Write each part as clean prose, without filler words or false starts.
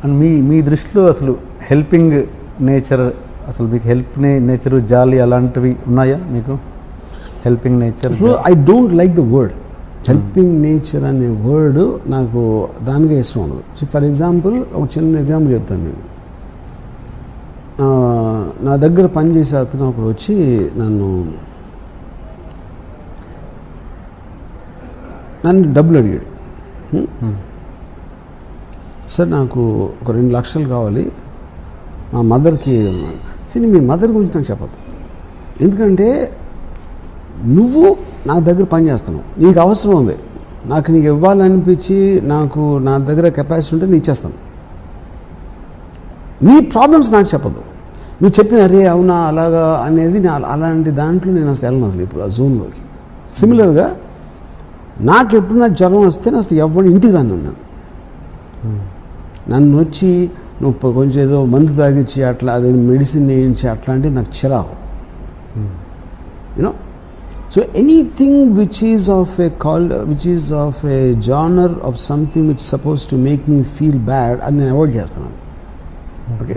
And మీ దృష్టిలో అసలు helping nature, అసలు మీకు నేచరు, జాలి అలాంటివి ఉన్నాయా మీకు? Helping nature, I don't like the word helping nature అనే వర్డ్, నాకు దానికే ఇష్టం ఉండదు. ఫర్ ఎగ్జాంపుల్ ఒక చిన్న ఎగ్జాంపుల్ చెప్తాను మీకు. నా దగ్గర పనిచేసే అతను ఒకడు వచ్చి నన్ను డబ్బులు అడిగాడు. సార్ నాకు ఒక 2 లక్షలు కావాలి, మా మదర్కి. సరే మీ మదర్ గురించి నాకు చెప్పదు, ఎందుకంటే నువ్వు నా దగ్గర పని చేస్తున్నావు, నీకు అవసరం ఉంది, నీకు ఇవ్వాలనిపించి నా దగ్గర కెపాసిటీ ఉంటే నేను ఇచ్చేస్తాను. నీ ప్రాబ్లమ్స్ నాకు చెప్పదు. నువ్వు చెప్పిన అరే అవునా అలాగా అనేది అలాంటి దాంట్లో నేను అసలు వెళ్ళను అసలు ఇప్పుడు ఆ జోన్లోకి. సిమిలర్గా నాకు ఎప్పుడన్నా జ్వరం వస్తే అసలు ఎవరిని ఇంటికి రాను ఉన్నాను. నన్ను వచ్చి నువ్వు కొంచెం ఏదో మందు తాగించి అట్లా అదే మెడిసిన్ వేయించి అట్లాంటివి నాకు చిరాకు. You know, so anything which is of A genre of something which suppose to make me feel bad, అది నేను అవాయిడ్ చేస్తున్నాను. ఓకే,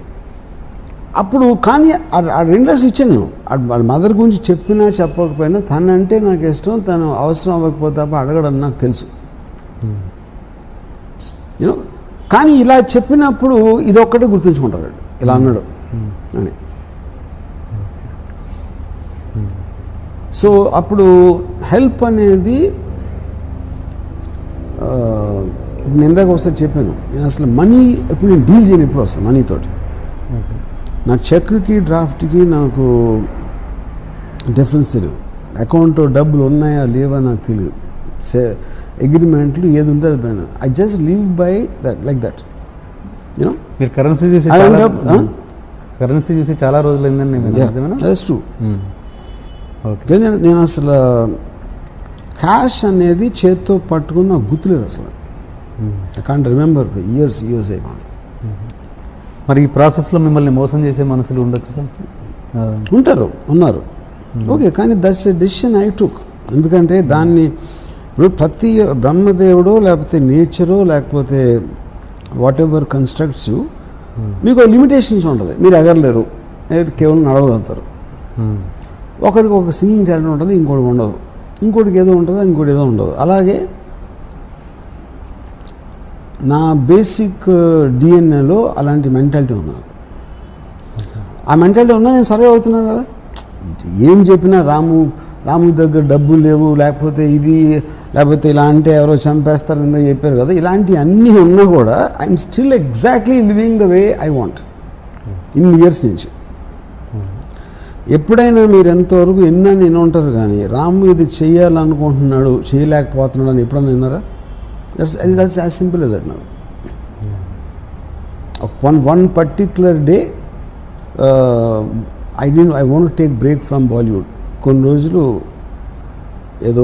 అప్పుడు కానీ ఆ 2 లక్షలు ఇచ్చాను నేను. వాళ్ళ మదర్ గురించి చెప్పినా చెప్పకపోయినా తనంటే నాకు ఇష్టం, తను అవసరం అవ్వకపోతే అడగడం నాకు తెలుసు. యూనో, కానీ ఇలా చెప్పినప్పుడు ఇదొక్కటే గుర్తుంచుకుంటారు, ఇలా అన్నాడు అని. సో అప్పుడు హెల్ప్ అనేది నేను ఇందాక ఒకసారి చెప్పాను, నేను అసలు మనీ ఎప్పుడు నేను డీల్ చేయను ఎప్పుడు అసలు మనీతోటి. నాకు చెక్కి డ్రాఫ్ట్కి నాకు డిఫరెన్స్ తెలియదు. అకౌంట్లో డబ్బులు ఉన్నాయా లేవా నాకు తెలియదు. అగ్రిమెంట్లు ఏది ఉంటే అది పైన I just live by that, like that. You know, మీరు కరెన్సీ చూసి చాలా రోజులు అయిందండి. That's true. ఓకే, నేను అసలు క్యాష్ అనేది చేత్తో పట్టుకుని నాకు గుర్తులేదు అసలు. ఐ కాంట్ రిమెంబర్ ఇయర్స్ అయిపోయింది. మరి ఈ ప్రాసెస్లో మిమ్మల్ని మోసం చేసే మనుషులు ఉండొచ్చు, ఉన్నారు. ఓకే, కానీ that's a decision I took. ఎందుకంటే దాన్ని ఇప్పుడు ప్రతి బ్రహ్మదేవుడో లేకపోతే నేచరో లేకపోతే వాట్ ఎవర్ కన్స్ట్రక్ట్స్ యూ, మీకు లిమిటేషన్స్ ఉంటుంది. మీరు ఎగరలేరు, కేవలం నడవగలుగుతారు. ఒకరికి ఒక సింగింగ్ టాలెంట్ ఉంటుంది, ఇంకోటికి ఉండదు. ఇంకోటికి ఏదో ఉంటుంది, ఇంకోటి ఏదో ఉండదు. అలాగే నా బేసిక్ డిఎన్ఏలో అలాంటి మెంటాలిటీ ఉన్నారు. ఆ మెంటాలిటీ ఉన్నా నేను సర్వే అవుతున్నాను కదా. ఏం చెప్పినా రాము దగ్గర డబ్బులు లేవు, లేకపోతే ఇలా అంటే ఎవరో చంపేస్తారు ఇందా చెప్పారు కదా, ఇలాంటివి అన్నీ ఉన్నా కూడా I'm still exactly living the way I want in years నుంచి. ఎప్పుడైనా మీరు ఎంతవరకు ఎన్నని ఉంటారు కానీ రాము ఇది చేయాలనుకుంటున్నాడు చేయలేకపోతున్నాడు అని ఎప్పుడన్నా విన్నారా? That's as simple as that now. One particular day I want to take break from Bollywood. కొన్ని రోజులు ఏదో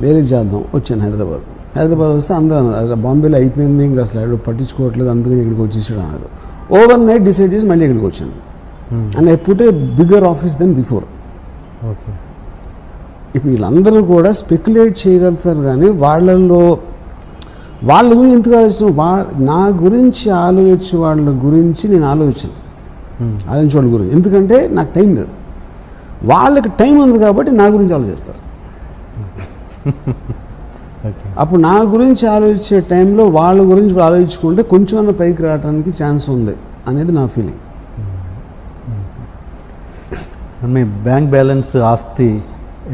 వేరే చేద్దాం వచ్చాను హైదరాబాద్ వస్తే అందరూ అన్నారు బాంబేలో అయిపోయింది, ఇంకా అసలు పట్టించుకోవట్లేదు, అందుకని ఇక్కడికి వచ్చేసాడు అన్నారు. ఓవర్ నైట్ డిసైడ్ చేసి మళ్ళీ ఇక్కడికి వచ్చాను. And I put a bigger office then before. Okay, ఇప్పుడు వీళ్ళందరూ కూడా స్పెక్యులేట్ చేయగలుగుతారు కానీ వాళ్ళ గురించి ఎందుకు ఆలోచించడం, నా గురించి ఆలోచించే వాళ్ళ గురించి నేను ఆలోచించే వాళ్ళ గురించి, ఎందుకంటే నాకు టైం లేదు. వాళ్ళకి టైం ఉంది కాబట్టి నా గురించి ఆలోచిస్తారు. అప్పుడు నా గురించి ఆలోచించే టైంలో వాళ్ళ గురించి ఆలోచించుకుంటే కొంచెం అన్న పైకి రావడానికి ఛాన్స్ ఉంది అనేది నా ఫీలింగ్. మీ బ్యాంక్ బ్యాలెన్స్ ఆస్తి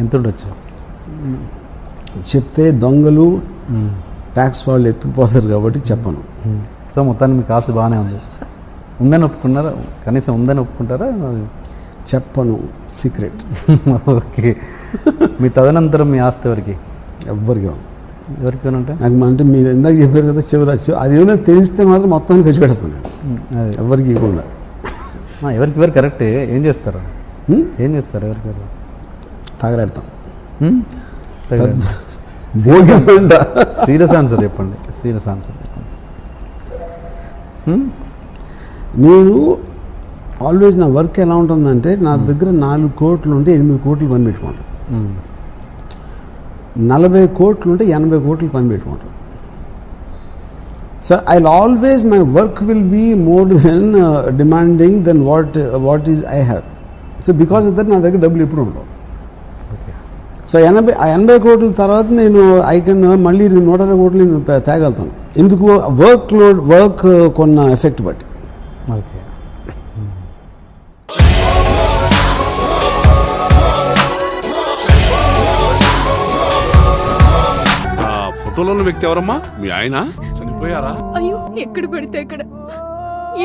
ఎంత ఉండొచ్చు చెప్తే దొంగలు ట్యాక్స్ వాళ్ళు ఎత్తుకుపోతారు కాబట్టి చెప్పను. సో మొత్తానికి మీకు ఆస్తి బాగానే ఉందని ఒప్పుకున్నారా? కనీసం ఉందని ఒప్పుకుంటారా? చెప్పను, సీక్రెట్. ఓకే, మీ తదనంతరం మీ ఆస్తి ఎవరికి అంటే నాకు అంటే మీరు ఇందాక చెప్పారు కదా చివరి అది ఏమైనా తెలిస్తే మాత్రం మొత్తానికి ఖర్చు పెడతాను నేను, ఎవరికి ఇవ్వకుండా. ఎవరికి కరెక్టే. ఏం చేస్తారు ఎవరికి? తాగలాడతాం. సీరియస్ ఆన్సర్ చెప్పండి. నేను ఆల్వేస్ నా వర్క్ ఎలా ఉంటుందంటే నా దగ్గర 4 కోట్లు ఉంటే 8 కోట్లు పని పెట్టుకుంటాను, 40 కోట్లు ఉంటే 80 కోట్లు పని పెట్టుకుంటాను. So I'll always, my work will be more than demanding than what is I have. So because of that నా దగ్గర డబ్బులు ఎప్పుడు ఉండవు. సో 80 కోట్ల తర్వాత నేను మళ్ళీ 120 కోట్లు నేను తేగలుగుతాను. ఎందుకు? వర్క్ కొన్న ఎఫెక్ట్ బట్టి. ఓకే. ఫోటోలో ఉన్న వ్యక్తి ఎవరమ్మా? మీ ఆయన చనిపోయారా? అయ్యో, ఎక్కడ పడితే అక్కడ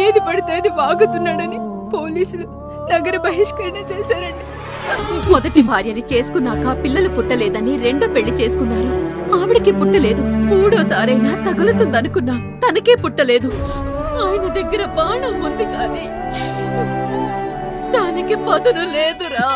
ఏది పడితే అది వాగుతున్నాడని పోలీసులు నగర బహిష్కరణ చేశారండి. మొదటి భార్యని చేసుకున్నాక పిల్లలు పుట్టలేదని రెండో పెళ్లి చేసుకున్నారు. ఆవిడకి పుట్టలేదు. మూడోసారైనా తగులుతుందనుకున్నా, తనకే పుట్టలేదు. ఆయన దగ్గర బాణం ఉంది కానీ దానికి పదును లేదురా.